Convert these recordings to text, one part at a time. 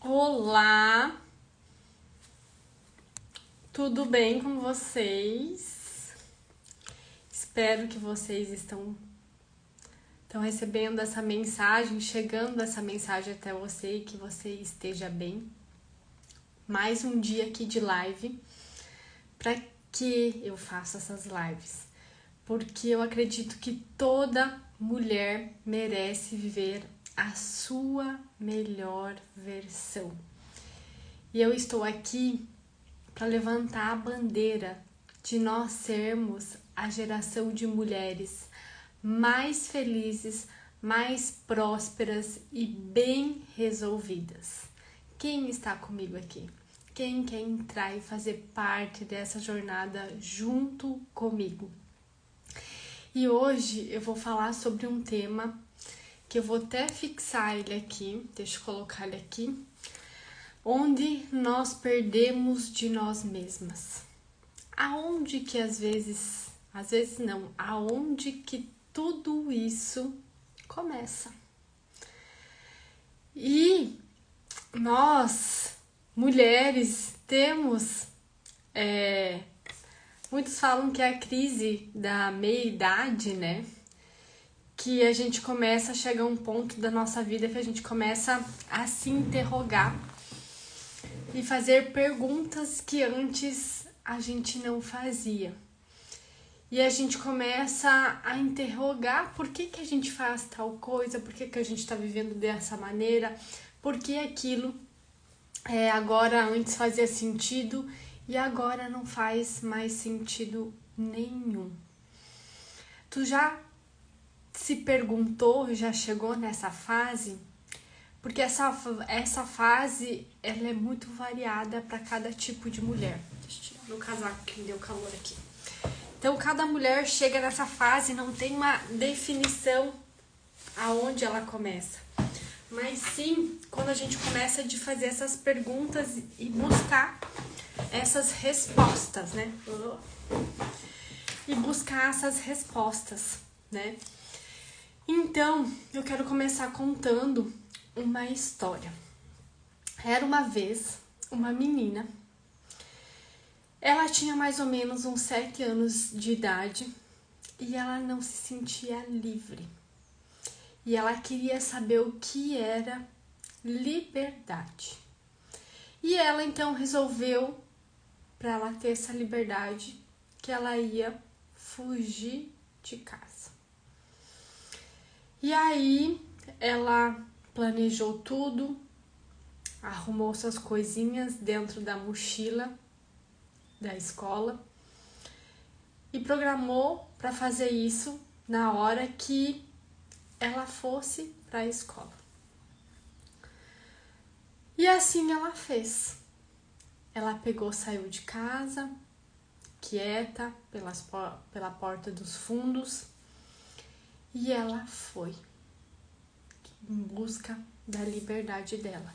Olá, tudo bem com vocês? Espero que vocês estão recebendo essa mensagem, chegando essa mensagem até você e que você esteja bem. Mais um dia aqui de live. Para que eu faço essas lives? Porque eu acredito que toda mulher merece viver a sua melhor versão. E eu estou aqui para levantar a bandeira de nós sermos a geração de mulheres mais felizes, mais prósperas e bem resolvidas. Quem está comigo aqui? Quem quer entrar e fazer parte dessa jornada junto comigo? E hoje eu vou falar sobre um tema que eu vou até fixar ele aqui, deixa eu colocar ele aqui, onde nós perdemos de nós mesmas. Aonde que às vezes não, aonde que tudo isso começa? E nós, mulheres, temos, muitos falam que é a crise da meia-idade, né? Que a gente começa a chegar a um ponto da nossa vida que a gente começa a se interrogar e fazer perguntas que antes a gente não fazia. E a gente começa a interrogar por que a gente faz tal coisa, por que a gente está vivendo dessa maneira, por que aquilo agora antes fazia sentido e agora não faz mais sentido nenhum. Tu já se perguntou, já chegou nessa fase? Porque essa fase ela é muito variada para cada tipo de mulher. Deixa eu tirar meu casaco que me deu calor aqui. Então, cada mulher chega nessa fase, não tem uma definição aonde ela começa. Mas sim, quando a gente começa de fazer essas perguntas e buscar essas respostas, né? E buscar essas respostas, né? Então, eu quero começar contando uma história. Era uma vez uma menina. Ela tinha mais ou menos uns 7 anos de idade e ela não se sentia livre. E ela queria saber o que era liberdade. E ela então resolveu, para ela ter essa liberdade, que ela ia fugir de casa. E aí ela planejou tudo, arrumou suas coisinhas dentro da mochila da escola e programou para fazer isso na hora que ela fosse para a escola. E assim ela fez. Ela pegou, saiu de casa, quieta, pela porta dos fundos, e ela foi em busca da liberdade dela.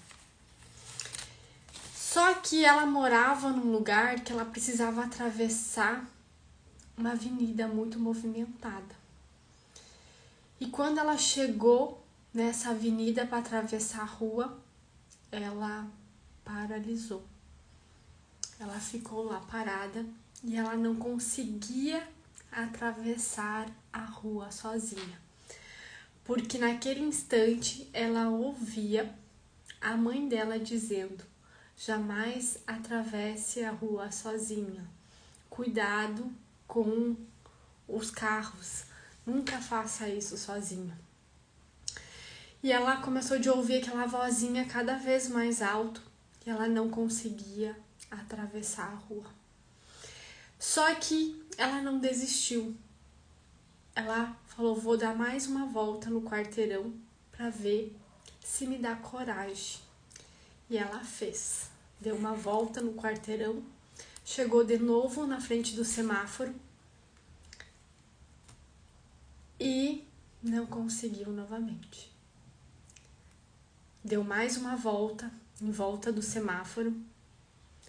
Só que ela morava num lugar que ela precisava atravessar uma avenida muito movimentada. E quando ela chegou nessa avenida para atravessar a rua, ela paralisou. Ela ficou lá parada e ela não conseguia atravessar a rua sozinha. Porque naquele instante ela ouvia a mãe dela dizendo: jamais atravesse a rua sozinha. Cuidado com os carros. Nunca faça isso sozinha. E ela começou a ouvir aquela vozinha cada vez mais alto e ela não conseguia atravessar a rua. Só que ela não desistiu. Ela falou: vou dar mais uma volta no quarteirão para ver se me dá coragem. E ela fez. Deu uma volta no quarteirão, chegou de novo na frente do semáforo e não conseguiu novamente. Deu mais uma volta em volta do semáforo,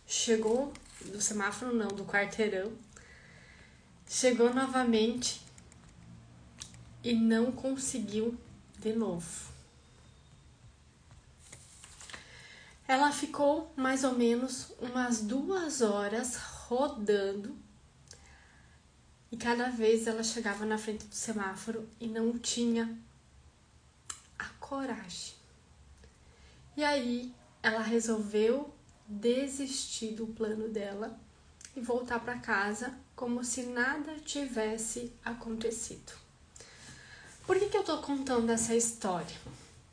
chegou do semáforo não, do quarteirão, chegou novamente e não conseguiu de novo. Ela ficou mais ou menos umas 2 horas rodando e cada vez ela chegava na frente do semáforo e não tinha a coragem. E aí ela resolveu desistir do plano dela e voltar para casa como se nada tivesse acontecido. Por que eu tô contando essa história?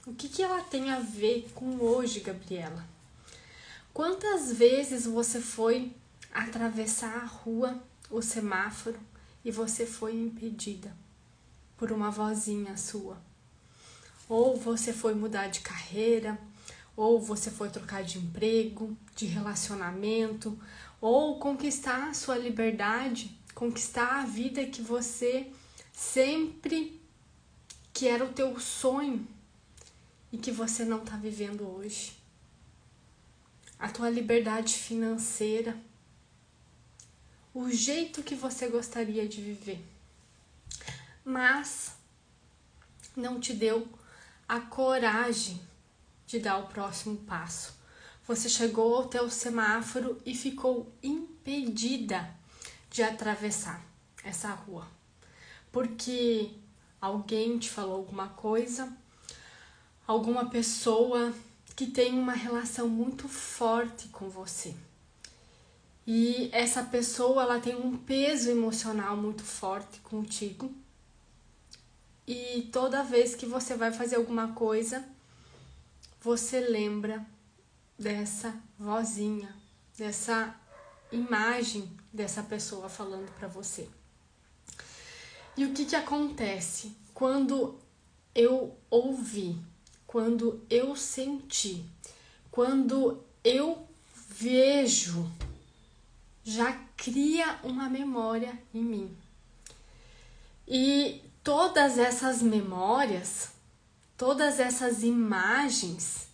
O que ela tem a ver com hoje, Gabriela? Quantas vezes você foi atravessar a rua, o semáforo, e você foi impedida por uma vozinha sua? Ou você foi mudar de carreira, ou você foi trocar de emprego, de relacionamento, ou conquistar a sua liberdade, conquistar a vida que você sempre que era o teu sonho e que você não está vivendo hoje. A tua liberdade financeira, o jeito que você gostaria de viver, mas não te deu a coragem de dar o próximo passo. Você chegou ao teu semáforo e ficou impedida de atravessar essa rua, porque alguém te falou alguma coisa, alguma pessoa que tem uma relação muito forte com você. E essa pessoa, ela tem um peso emocional muito forte contigo. E toda vez que você vai fazer alguma coisa, você lembra dessa vozinha, dessa imagem dessa pessoa falando para você. E o que acontece? Quando eu ouvi, quando eu senti, quando eu vejo, já cria uma memória em mim. E todas essas memórias, todas essas imagens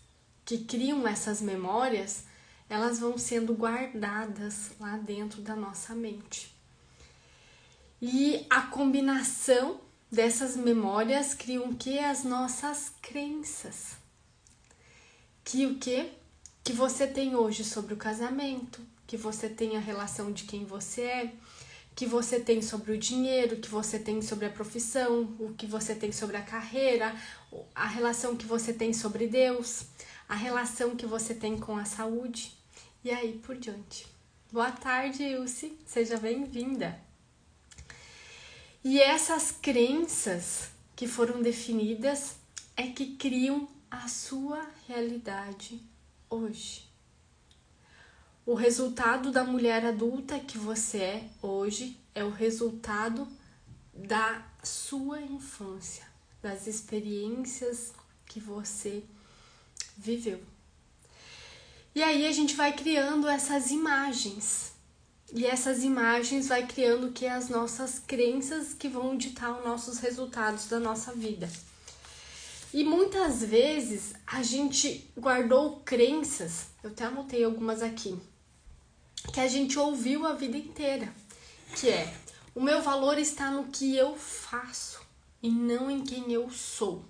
que criam essas memórias, elas vão sendo guardadas lá dentro da nossa mente. E a combinação dessas memórias cria o que? As nossas crenças. Que o que? Que você tem hoje sobre o casamento, que você tem a relação de quem você é, que você tem sobre o dinheiro, que você tem sobre a profissão, o que você tem sobre a carreira, a relação que você tem sobre Deus, a relação que você tem com a saúde e aí por diante. Boa tarde, Ilse, seja bem-vinda. E essas crenças que foram definidas é que criam a sua realidade hoje. O resultado da mulher adulta que você é hoje é o resultado da sua infância, das experiências que você viveu. E aí a gente vai criando essas imagens. E essas imagens vai criando que as nossas crenças que vão ditar os nossos resultados da nossa vida. E muitas vezes a gente guardou crenças, eu até anotei algumas aqui, que a gente ouviu a vida inteira, que é: o meu valor está no que eu faço e não em quem eu sou.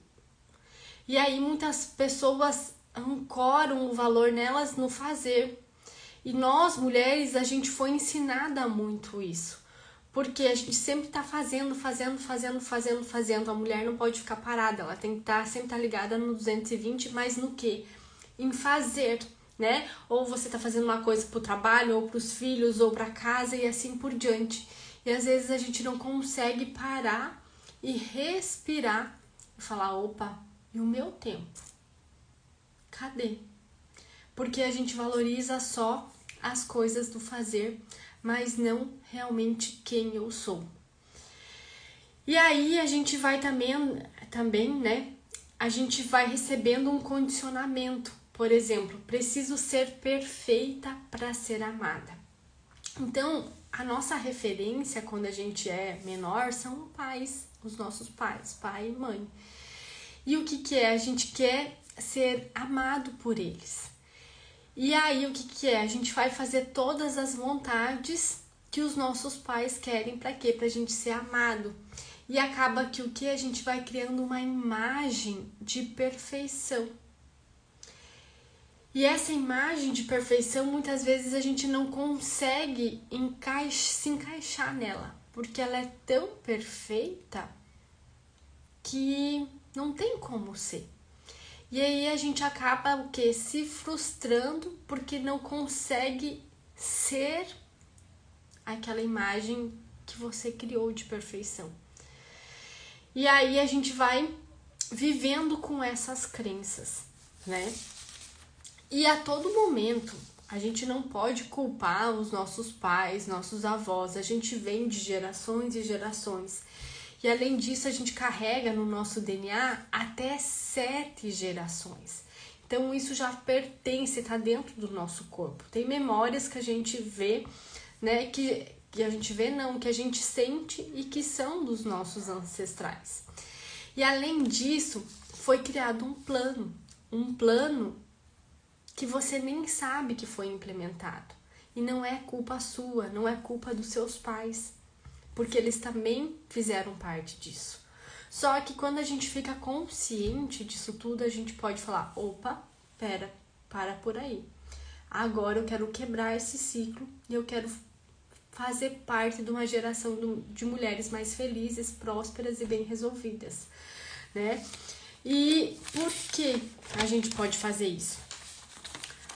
E aí muitas pessoas ancoram o valor nelas no fazer. E nós, mulheres, a gente foi ensinada muito isso. Porque a gente sempre tá fazendo. A mulher não pode ficar parada, ela tem que sempre estar ligada no 220, mas no quê? Em fazer, né? Ou você tá fazendo uma coisa pro trabalho, ou pros filhos, ou pra casa e assim por diante. E às vezes a gente não consegue parar e respirar e falar: opa, e o meu tempo? Cadê? Porque a gente valoriza só as coisas do fazer, mas não realmente quem eu sou. E aí a gente vai também, né? A gente vai recebendo um condicionamento. Por exemplo, preciso ser perfeita para ser amada. Então, a nossa referência quando a gente é menor são pais, os nossos pais, pai e mãe. E o que é? A gente quer ser amado por eles. E aí o que é? A gente vai fazer todas as vontades que os nossos pais querem. Para quê? Pra gente ser amado. E acaba que o que? A gente vai criando uma imagem de perfeição. E essa imagem de perfeição, muitas vezes a gente não consegue se encaixar nela, porque ela é tão perfeita que não tem como ser. E aí a gente acaba o quê? Se frustrando porque não consegue ser aquela imagem que você criou de perfeição. E aí a gente vai vivendo com essas crenças, né? E a todo momento, a gente não pode culpar os nossos pais, nossos avós. A gente vem de gerações e gerações. E além disso, a gente carrega no nosso DNA até 7 gerações. Então isso já pertence, está dentro do nosso corpo. Tem memórias que a gente vê, né? Que a gente vê não, que a gente sente e que são dos nossos ancestrais. E além disso, foi criado um plano que você nem sabe que foi implementado. E não é culpa sua, não é culpa dos seus pais, porque eles também fizeram parte disso. Só que quando a gente fica consciente disso tudo, a gente pode falar, opa, para por aí. Agora eu quero quebrar esse ciclo e eu quero fazer parte de uma geração de mulheres mais felizes, prósperas e bem resolvidas, né? E por que a gente pode fazer isso?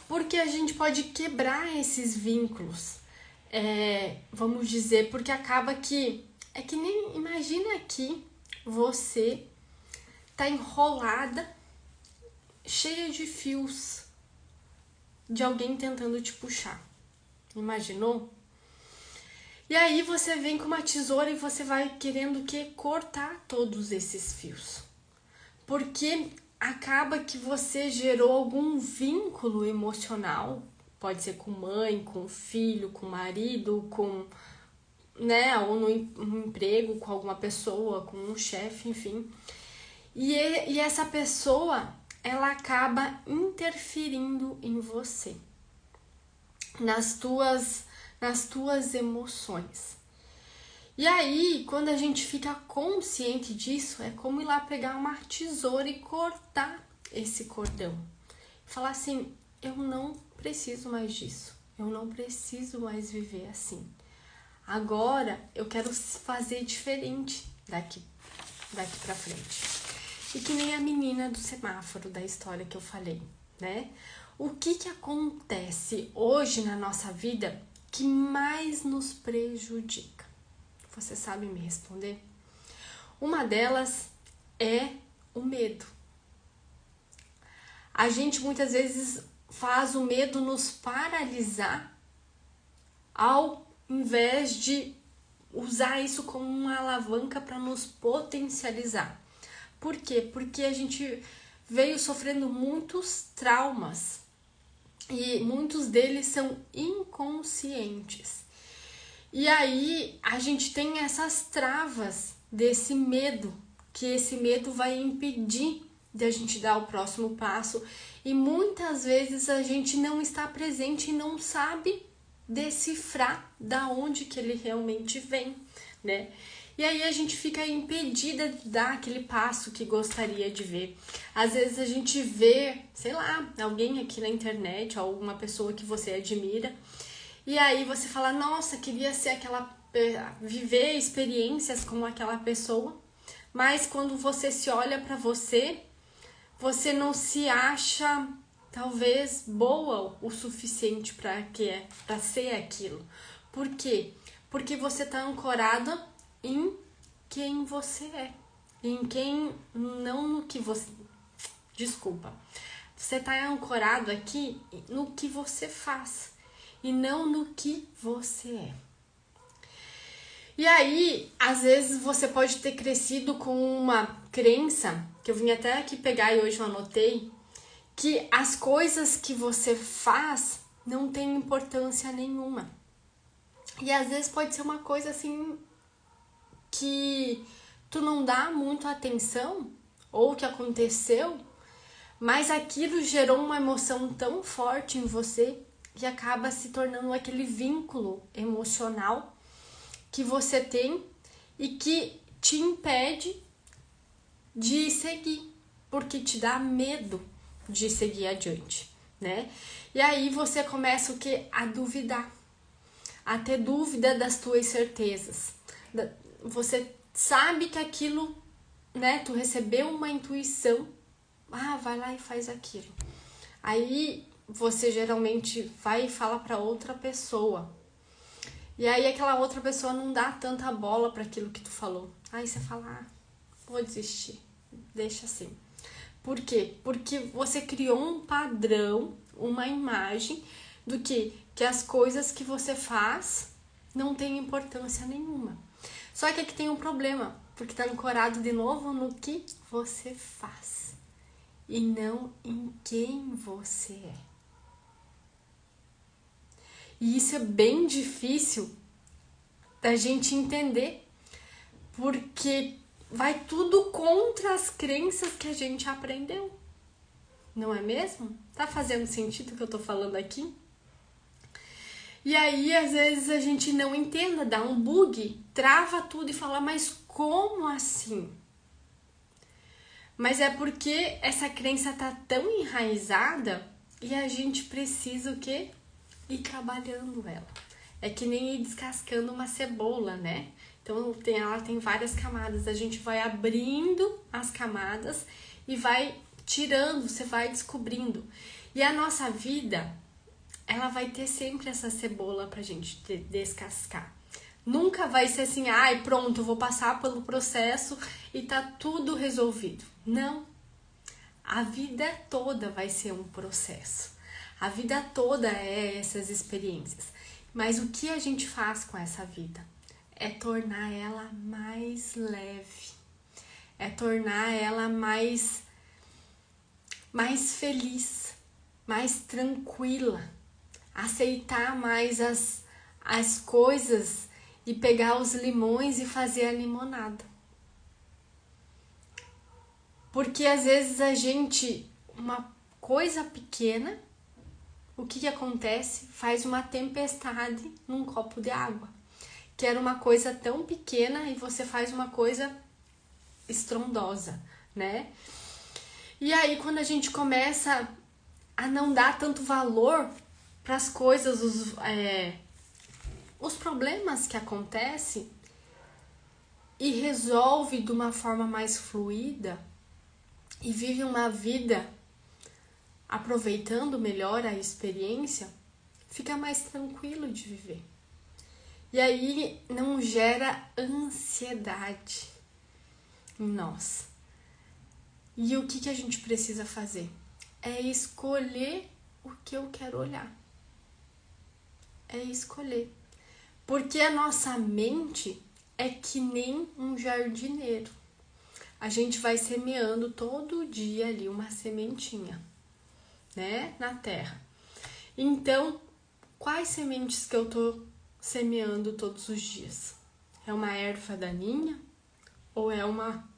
Porque a gente pode quebrar esses vínculos, vamos dizer, porque acaba que... É que nem... Imagina que você tá enrolada, cheia de fios, de alguém tentando te puxar. Imaginou? E aí você vem com uma tesoura e você vai querendo cortar todos esses fios. Porque acaba que você gerou algum vínculo emocional, pode ser com mãe, com filho, com marido, com, né, ou no emprego, com alguma pessoa, com um chefe, enfim. E essa pessoa, ela acaba interferindo em você, nas tuas emoções. E aí, quando a gente fica consciente disso, é como ir lá pegar uma tesoura e cortar esse cordão. Falar assim, eu não preciso mais disso. Eu não preciso mais viver assim. Agora, eu quero fazer diferente daqui pra frente. E que nem a menina do semáforo da história que eu falei, né? O que acontece hoje na nossa vida que mais nos prejudica? Você sabe me responder? Uma delas é o medo. A gente muitas vezes faz o medo nos paralisar ao invés de usar isso como uma alavanca para nos potencializar. Por quê? Porque a gente veio sofrendo muitos traumas e muitos deles são inconscientes. E aí a gente tem essas travas desse medo, que esse medo vai impedir de a gente dar o próximo passo. E muitas vezes a gente não está presente e não sabe decifrar da onde que ele realmente vem, né? E aí a gente fica impedida de dar aquele passo que gostaria de ver. Às vezes a gente vê, sei lá, alguém aqui na internet, alguma pessoa que você admira, e aí você fala, nossa, queria ser viver experiências como aquela pessoa, mas quando você se olha pra você, você não se acha talvez boa o suficiente para ser aquilo. Por quê? Porque você tá ancorada em quem você é, não no que você... Desculpa. Você tá ancorado aqui no que você faz e não no que você é. E aí, às vezes você pode ter crescido com uma crença, que eu vim até aqui pegar e hoje eu anotei, que as coisas que você faz não tem importância nenhuma. E às vezes pode ser uma coisa assim que tu não dá muito atenção ou que aconteceu, mas aquilo gerou uma emoção tão forte em você que acaba se tornando aquele vínculo emocional que você tem e que te impede de seguir, porque te dá medo de seguir adiante, né? E aí você começa o quê? A duvidar, a ter dúvida das tuas certezas. Você sabe que aquilo, né? Tu recebeu uma intuição, vai lá e faz aquilo. Aí você geralmente vai e fala para outra pessoa. E aí aquela outra pessoa não dá tanta bola para aquilo que tu falou. Aí você fala, vou desistir, deixa assim. Por quê? Porque você criou um padrão, uma imagem do que as coisas que você faz não têm importância nenhuma. Só que aqui tem um problema, porque tá ancorado de novo no que você faz e não em quem você é. E isso é bem difícil da gente entender, porque vai tudo contra as crenças que a gente aprendeu. Não é mesmo? Tá fazendo sentido o que eu tô falando aqui? E aí, às vezes, a gente não entende, dá um bug, trava tudo e fala, mas como assim? Mas é porque essa crença tá tão enraizada e a gente precisa o quê? Ir trabalhando ela. É que nem ir descascando uma cebola, né? Então ela tem várias camadas, a gente vai abrindo as camadas e vai tirando, você vai descobrindo. E a nossa vida, ela vai ter sempre essa cebola pra gente descascar. Nunca vai ser assim, pronto, vou passar pelo processo e tá tudo resolvido. Não. A vida toda vai ser um processo. A vida toda é essas experiências. Mas o que a gente faz com essa vida? É tornar ela mais leve. É tornar ela mais feliz, mais tranquila. Aceitar mais as coisas e pegar os limões e fazer a limonada. Porque às vezes a gente, uma coisa pequena, o que acontece? Faz uma tempestade num copo de água. Que era uma coisa tão pequena e você faz uma coisa estrondosa, né? E aí quando a gente começa a não dar tanto valor para as coisas, os problemas que acontecem e resolve de uma forma mais fluida e vive uma vida aproveitando melhor a experiência, fica mais tranquilo de viver. E aí não gera ansiedade em nós. E o que a gente precisa fazer? É escolher o que eu quero olhar. É escolher. Porque a nossa mente é que nem um jardineiro. A gente vai semeando todo dia ali uma sementinha, né, na terra. Então, quais sementes que eu tô semeando todos os dias? É uma erva daninha ou é uma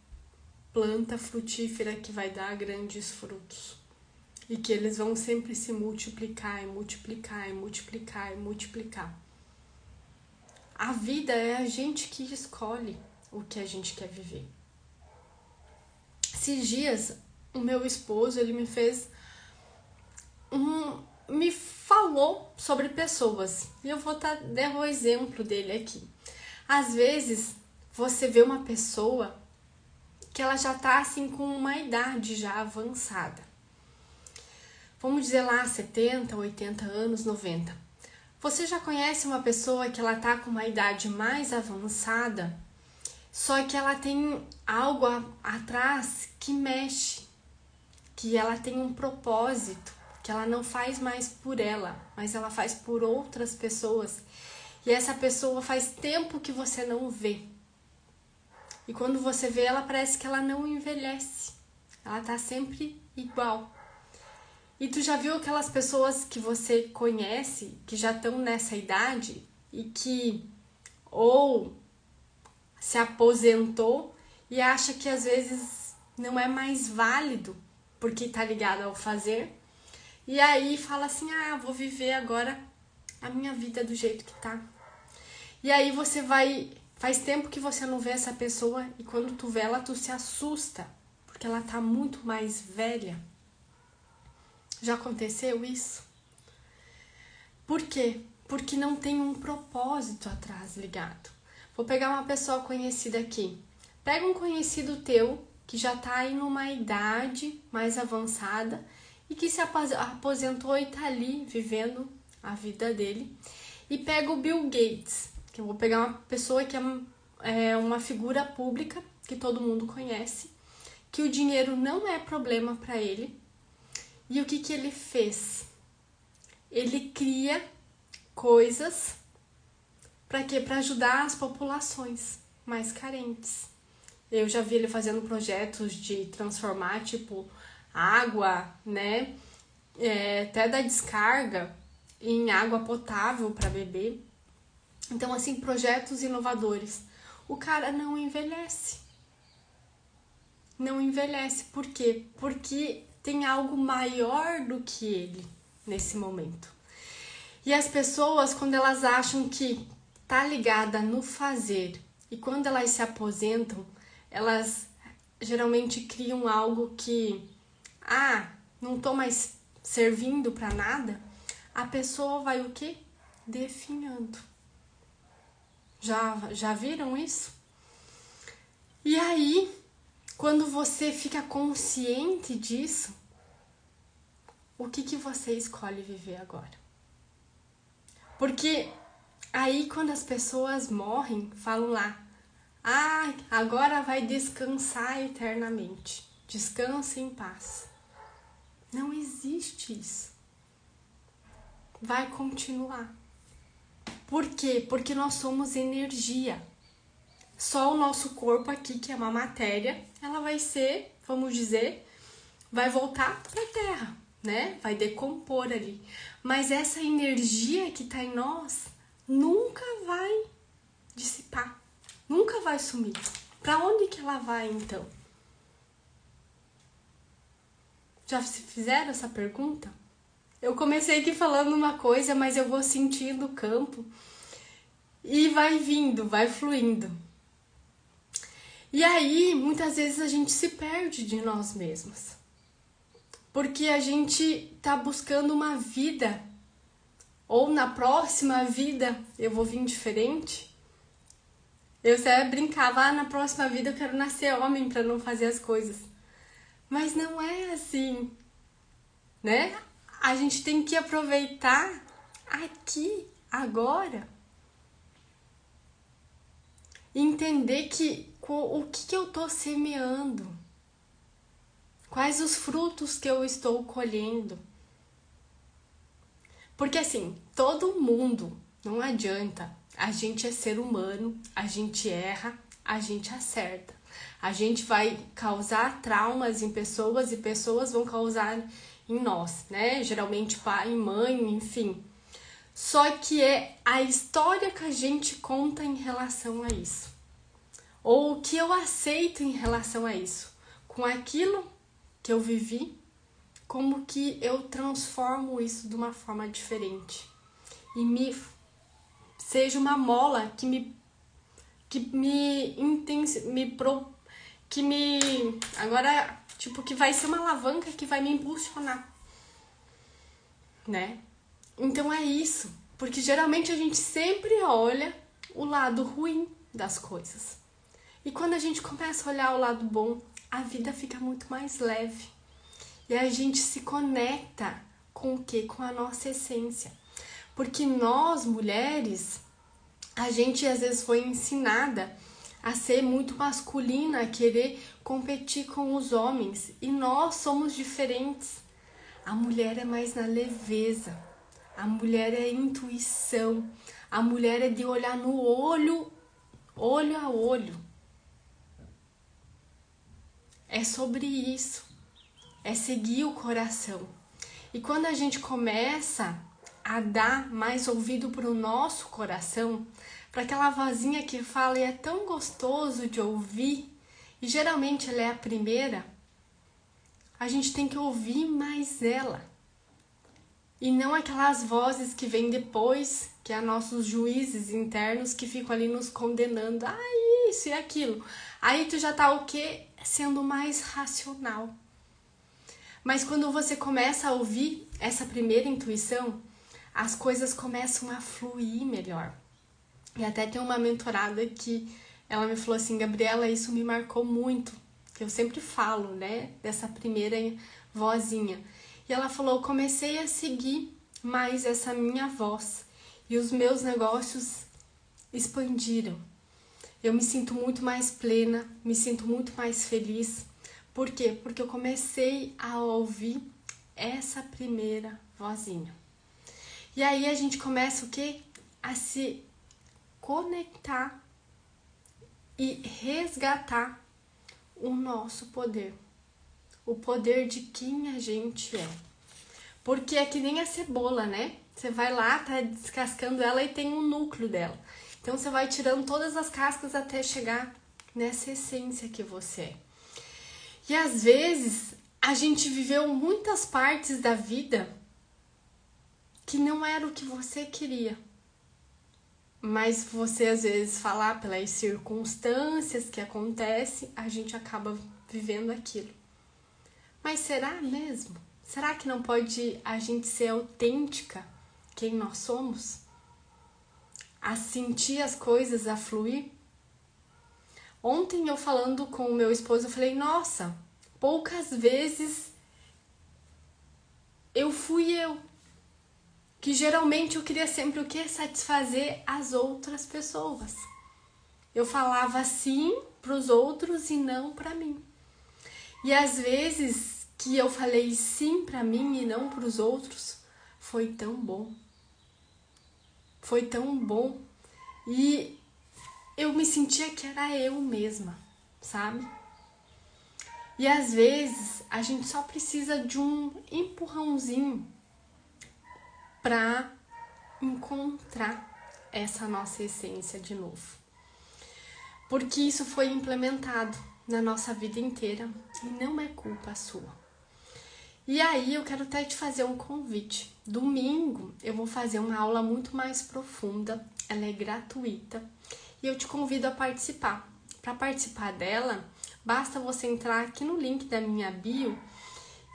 planta frutífera que vai dar grandes frutos? E que eles vão sempre se multiplicar e multiplicar e multiplicar e multiplicar. A vida é a gente que escolhe o que a gente quer viver. Esses dias, o meu esposo, ele me fez me falou sobre pessoas. E eu vou dar o exemplo dele aqui. Às vezes, você vê uma pessoa que ela já tá assim com uma idade já avançada. Vamos dizer lá 70, 80 anos, 90. Você já conhece uma pessoa que ela tá com uma idade mais avançada, só que ela tem algo atrás que mexe, que ela tem um propósito, que ela não faz mais por ela, mas ela faz por outras pessoas. E essa pessoa faz tempo que você não vê. E quando você vê ela, parece que ela não envelhece. Ela tá sempre igual. E tu já viu aquelas pessoas que você conhece, que já estão nessa idade e que ou se aposentou e acha que às vezes não é mais válido porque tá ligado ao fazer? E aí fala assim, vou viver agora a minha vida do jeito que tá. E aí você faz tempo que você não vê essa pessoa e quando tu vê ela, tu se assusta, porque ela tá muito mais velha. Já aconteceu isso? Por quê? Porque não tem um propósito atrás ligado. Vou pegar uma pessoa conhecida aqui. Pega um conhecido teu que já tá em uma idade mais avançada e que se aposentou e tá ali vivendo a vida dele. E pega o Bill Gates, que eu vou pegar uma pessoa que é uma figura pública que todo mundo conhece, que o dinheiro não é problema para ele. E o que ele fez? Ele cria coisas para quê? Para ajudar as populações mais carentes. Eu já vi ele fazendo projetos de transformar, tipo, água, né? Até da descarga em água potável para beber. Então, assim, projetos inovadores. O cara não envelhece. Não envelhece. Por quê? Porque tem algo maior do que ele nesse momento. E as pessoas, quando elas acham que tá ligada no fazer e quando elas se aposentam, elas geralmente criam algo que, não tô mais servindo para nada, a pessoa vai o quê? Definhando. Já viram isso? E aí, quando você fica consciente disso, o que você escolhe viver agora? Porque aí quando as pessoas morrem, falam lá, agora vai descansar eternamente. Descansa em paz. Não existe isso. Vai continuar. Por quê? Porque nós somos energia. Só o nosso corpo aqui, que é uma matéria, ela vai ser, vamos dizer, vai voltar para a Terra, né? Vai decompor ali. Mas essa energia que está em nós nunca vai dissipar, nunca vai sumir. Para onde que ela vai, então? Já se fizeram essa pergunta? Eu comecei aqui falando uma coisa, mas eu vou sentindo o campo e vai vindo, vai fluindo. E aí, muitas vezes a gente se perde de nós mesmos. Porque a gente tá buscando uma vida, ou na próxima vida eu vou vir diferente. Eu até brincava, na próxima vida eu quero nascer homem para não fazer as coisas. Mas não é assim, né? A gente tem que aproveitar aqui, agora. E entender o que eu tô semeando. Quais os frutos que eu estou colhendo. Porque assim, todo mundo, não adianta. A gente é ser humano, a gente erra, a gente acerta. A gente vai causar traumas em pessoas e pessoas vão causar em nós, né? Geralmente pai, mãe, enfim. Só que é a história que a gente conta em relação a isso. Ou o que eu aceito em relação a isso. Com aquilo que eu vivi, como que eu transformo isso de uma forma diferente. E seja uma mola agora, tipo, que vai ser uma alavanca que vai me impulsionar, né? Então é isso, porque geralmente a gente sempre olha o lado ruim das coisas. E quando a gente começa a olhar o lado bom, a vida fica muito mais leve. E a gente se conecta com o quê? Com a nossa essência. Porque nós, mulheres, a gente às vezes foi ensinada a ser muito masculina, a querer competir com os homens. E nós somos diferentes. A mulher é mais na leveza. A mulher é intuição. A mulher é de olhar no olho, olho a olho. É sobre isso. É seguir o coração. E quando a gente começa a dar mais ouvido para o nosso coração, para aquela vozinha que fala e é tão gostoso de ouvir, e geralmente ela é a primeira, a gente tem que ouvir mais ela. E não aquelas vozes que vêm depois, que é nossos juízes internos que ficam ali nos condenando. Isso e aquilo. Aí tu já tá o quê? Sendo mais racional. Mas quando você começa a ouvir essa primeira intuição, as coisas começam a fluir melhor. E até tem uma mentorada que ela me falou assim, Gabriela, isso me marcou muito, que eu sempre falo, né, dessa primeira vozinha. E ela falou, eu comecei a seguir mais essa minha voz e os meus negócios expandiram. Eu me sinto muito mais plena, me sinto muito mais feliz. Por quê? Porque eu comecei a ouvir essa primeira vozinha. E aí a gente começa o quê? A se conectar e resgatar o nosso poder. O poder de quem a gente é. Porque é que nem a cebola, né? Você vai lá, tá descascando ela e tem um núcleo dela. Então você vai tirando todas as cascas até chegar nessa essência que você é. E às vezes a gente viveu muitas partes da vida que não era o que você queria. Mas você às vezes falar pelas circunstâncias que acontecem, a gente acaba vivendo aquilo. Mas será mesmo? Será que não pode a gente ser autêntica quem nós somos? A sentir as coisas, a fluir? Ontem eu falando com o meu esposo, eu falei, nossa, poucas vezes eu fui eu. Que geralmente eu queria sempre o quê? Satisfazer as outras pessoas. Eu falava sim pros outros e não pra mim. E às vezes que eu falei sim pra mim e não pros outros, foi tão bom. Foi tão bom. E eu me sentia que era eu mesma, sabe? E às vezes a gente só precisa de um empurrãozinho para encontrar essa nossa essência de novo. Porque isso foi implementado na nossa vida inteira e não é culpa sua. E aí eu quero até te fazer um convite. Domingo eu vou fazer uma aula muito mais profunda, ela é gratuita e eu te convido a participar. Para participar dela, basta você entrar aqui no link da minha bio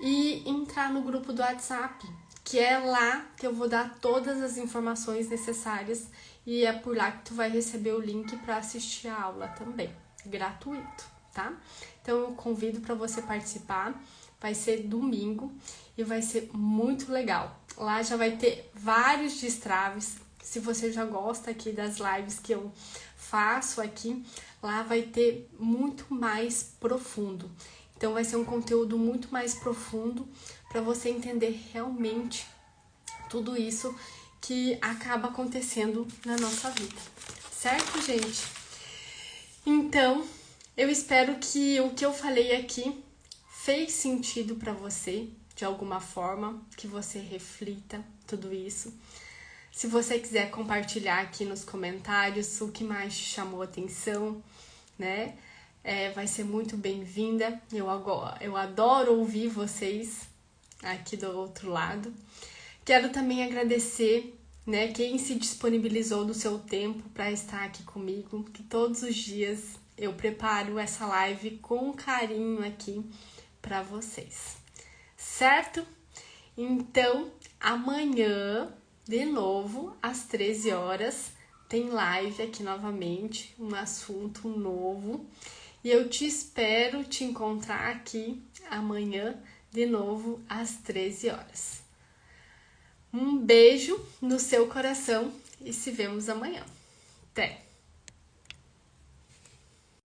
e entrar no grupo do WhatsApp, que é lá que eu vou dar todas as informações necessárias e é por lá que tu vai receber o link para assistir a aula também, gratuito, tá? Então eu convido para você participar, vai ser domingo e vai ser muito legal. Lá já vai ter vários destraves, se você já gosta aqui das lives que eu faço aqui, lá vai ter muito mais profundo. Então vai ser um conteúdo muito mais profundo para você entender realmente tudo isso que acaba acontecendo na nossa vida. Certo, gente? Então, eu espero que o que eu falei aqui fez sentido para você, de alguma forma, que você reflita tudo isso. Se você quiser compartilhar aqui nos comentários o que mais te chamou a atenção, né? Vai ser muito bem-vinda. Eu adoro ouvir vocês aqui do outro lado. Quero também agradecer, né, quem se disponibilizou do seu tempo para estar aqui comigo, que todos os dias eu preparo essa live com carinho aqui para vocês. Certo? Então, amanhã, de novo, às 13 horas, tem live aqui novamente, um assunto novo. E eu te espero te encontrar aqui amanhã, de novo, às 13 horas. Um beijo no seu coração e se vemos amanhã. Até!